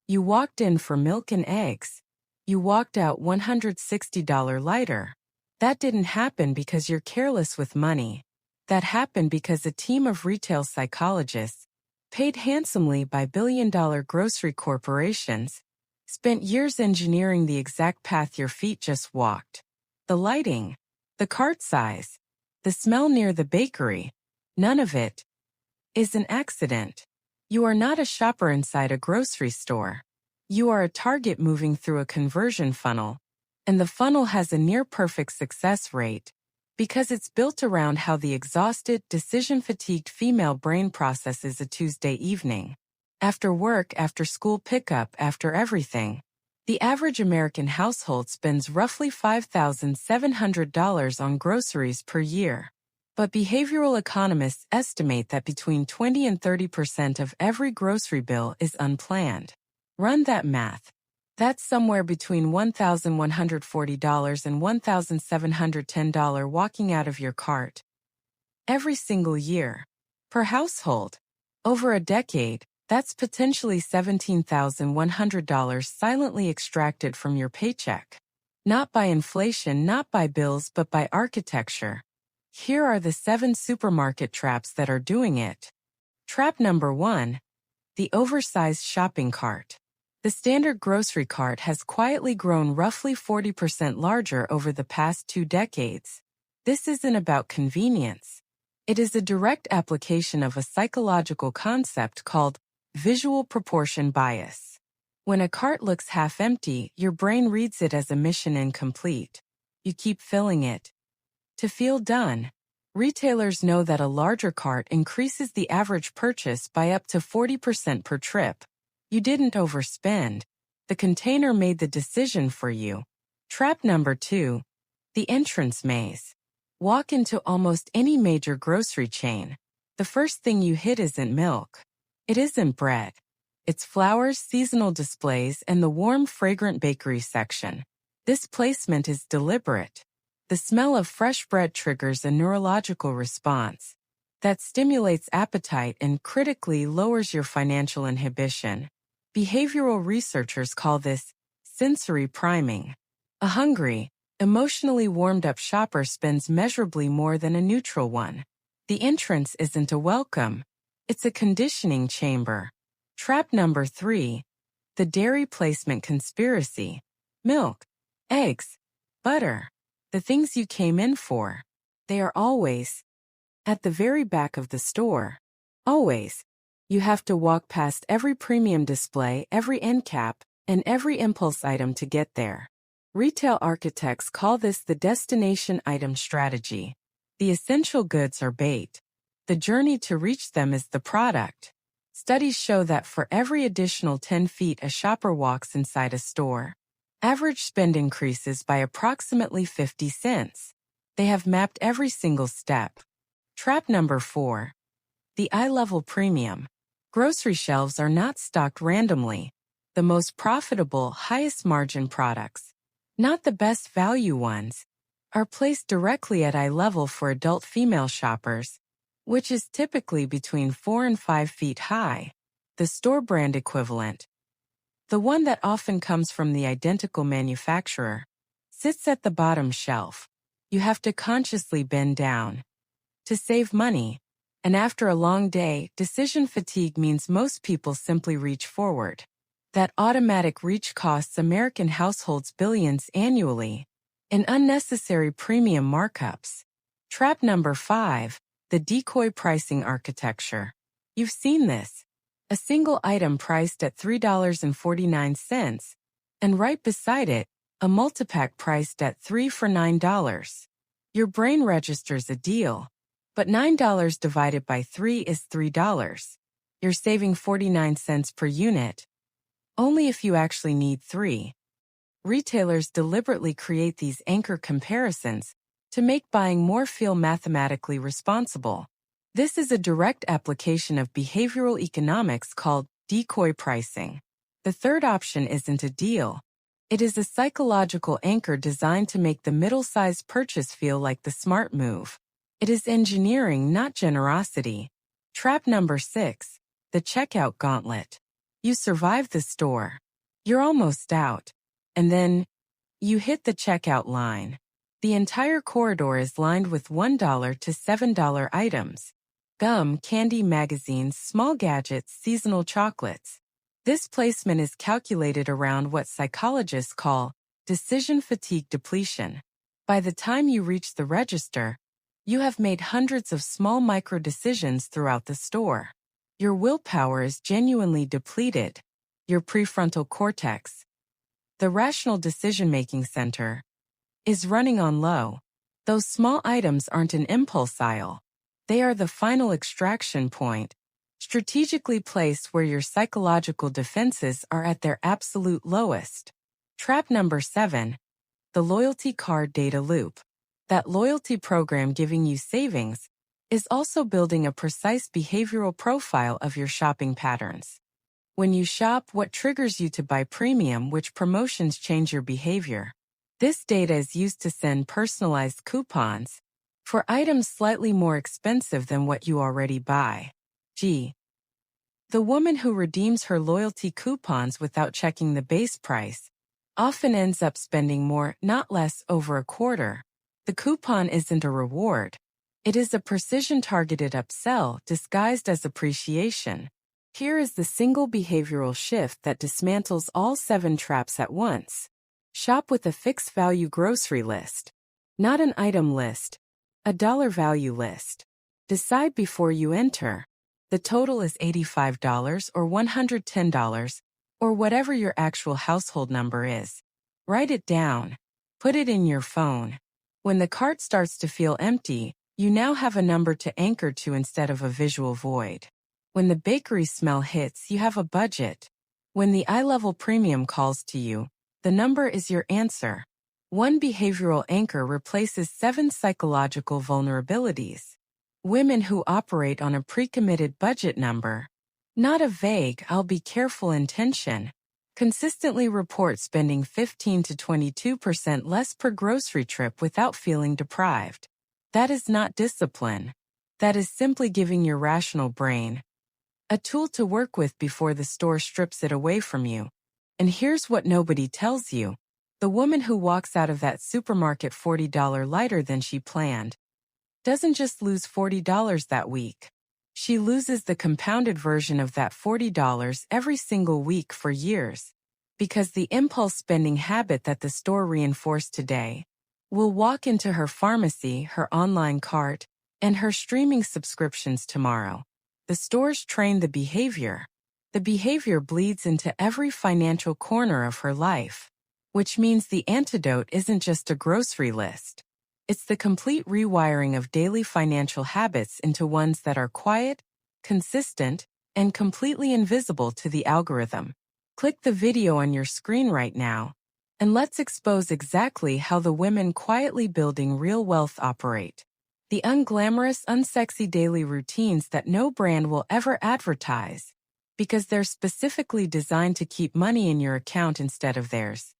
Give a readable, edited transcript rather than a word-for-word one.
You walked in for milk and eggs. You walked out $160 lighter. That didn't happen because you're careless with money. That happened because a team of retail psychologists, paid handsomely by billion-dollar grocery corporations, spent years engineering the exact path your feet just walked. The lighting, the cart size, the smell near the bakery, none of it is an accident. You are not a shopper inside a grocery store. You are a target moving through a conversion funnel, and the funnel has a near-perfect success rate because it's built around how the exhausted, decision-fatigued female brain processes a Tuesday evening. After work, after school pickup, after everything. The average American household spends roughly $5,700 on groceries per year. But behavioral economists estimate that between 20 and 30% of every grocery bill is unplanned. Run that math. That's somewhere between $1,140 and $1,710 walking out of your cart every single year. Per household. Over a decade, that's potentially $17,100 silently extracted from your paycheck. Not by inflation, not by bills, but by architecture. Here are the 7 supermarket traps that are doing it. Trap number 1. The oversized shopping cart. The standard grocery cart has quietly grown roughly 40% larger over the past 2 decades. This isn't about convenience. It is a direct application of a psychological concept called visual proportion bias. When a cart looks half empty, your brain reads it as a mission incomplete. You keep filling it to feel done. Retailers know that a larger cart increases the average purchase by up to 40% per trip. You didn't overspend. The container made the decision for you. Trap number 2. The entrance maze. Walk into almost any major grocery chain. The first thing you hit isn't milk. It isn't bread. It's flowers, seasonal displays, and the warm, fragrant bakery section. This placement is deliberate. The smell of fresh bread triggers a neurological response that stimulates appetite and critically lowers your financial inhibition. Behavioral researchers call this sensory priming. A hungry, emotionally warmed-up shopper spends measurably more than a neutral one. The entrance isn't a welcome. It's a conditioning chamber. Trap number 3. The dairy placement conspiracy. Milk, eggs, butter. The things you came in for. They are always at the very back of the store. Always. You have to walk past every premium display, every end cap, and every impulse item to get there. Retail architects call this the destination item strategy. The essential goods are bait. The journey to reach them is the product. Studies show that for every additional 10 feet a shopper walks inside a store, average spend increases by approximately 50 cents. They have mapped every single step. Trap number 4. The eye-level premium. Grocery shelves are not stocked randomly. The most profitable, highest-margin products, not the best value ones, are placed directly at eye level for adult female shoppers, which is typically between 4 and 5 feet high. The store brand equivalent, the one that often comes from the identical manufacturer, sits at the bottom shelf. You have to consciously bend down to save money. And after a long day, decision fatigue means most people simply reach forward. That automatic reach costs American households billions annually in unnecessary premium markups. Trap number 5. The decoy pricing architecture. You've seen this. A single item priced at $3.49, and right beside it, a multipack priced at $3 for $9. Your brain registers a deal. But $9 divided by 3 is $3. You're saving 49 cents per unit. Only if you actually need 3. Retailers deliberately create these anchor comparisons to make buying more feel mathematically responsible. This is a direct application of behavioral economics called decoy pricing. The third option isn't a deal. It is a psychological anchor designed to make the middle-sized purchase feel like the smart move. It is engineering, not generosity. Trap number 6. The checkout gauntlet. You survive the store. You're almost out. And then, you hit the checkout line. The entire corridor is lined with $1 to $7 items. Gum, candy, magazines, small gadgets, seasonal chocolates. This placement is calculated around what psychologists call decision fatigue depletion. By the time you reach the register, you have made hundreds of small micro-decisions throughout the store. Your willpower is genuinely depleted. Your prefrontal cortex, the rational decision-making center, is running on low. Those small items aren't an impulse aisle. They are the final extraction point, strategically placed where your psychological defenses are at their absolute lowest. Trap number 7. The loyalty card data loop. That loyalty program giving you savings is also building a precise behavioral profile of your shopping patterns. When you shop, what triggers you to buy premium, which promotions change your behavior. This data is used to send personalized coupons for items slightly more expensive than what you already buy. G. The woman who redeems her loyalty coupons without checking the base price often ends up spending more, not less, over a quarter. The coupon isn't a reward. It is a precision-targeted upsell disguised as appreciation. Here is the single behavioral shift that dismantles all 7 traps at once. Shop with a fixed value grocery list. Not an item list, a dollar value list. Decide before you enter. The total is $85 or $110, or whatever your actual household number is. Write it down. Put it in your phone. When the cart starts to feel empty, you now have a number to anchor to instead of a visual void. When the bakery smell hits, you have a budget. When the eye-level premium calls to you, the number is your answer. One behavioral anchor replaces 7 psychological vulnerabilities. Women who operate on a pre-committed budget number, not a vague "I'll be careful" intention, consistently report spending 15 to 22% less per grocery trip without feeling deprived. That is not discipline. That is simply giving your rational brain a tool to work with before the store strips it away from you. And here's what nobody tells you. The woman who walks out of that supermarket $40 lighter than she planned doesn't just lose $40 that week. She loses the compounded version of that $40 every single week for years. Because the impulse spending habit that the store reinforced today will walk into her pharmacy, her online cart, and her streaming subscriptions tomorrow. The stores train the behavior. The behavior bleeds into every financial corner of her life. Which means the antidote isn't just a grocery list. It's the complete rewiring of daily financial habits into ones that are quiet, consistent, and completely invisible to the algorithm. Click the video on your screen right now, and let's expose exactly how the women quietly building real wealth operate. The unglamorous, unsexy daily routines that no brand will ever advertise, because they're specifically designed to keep money in your account instead of theirs.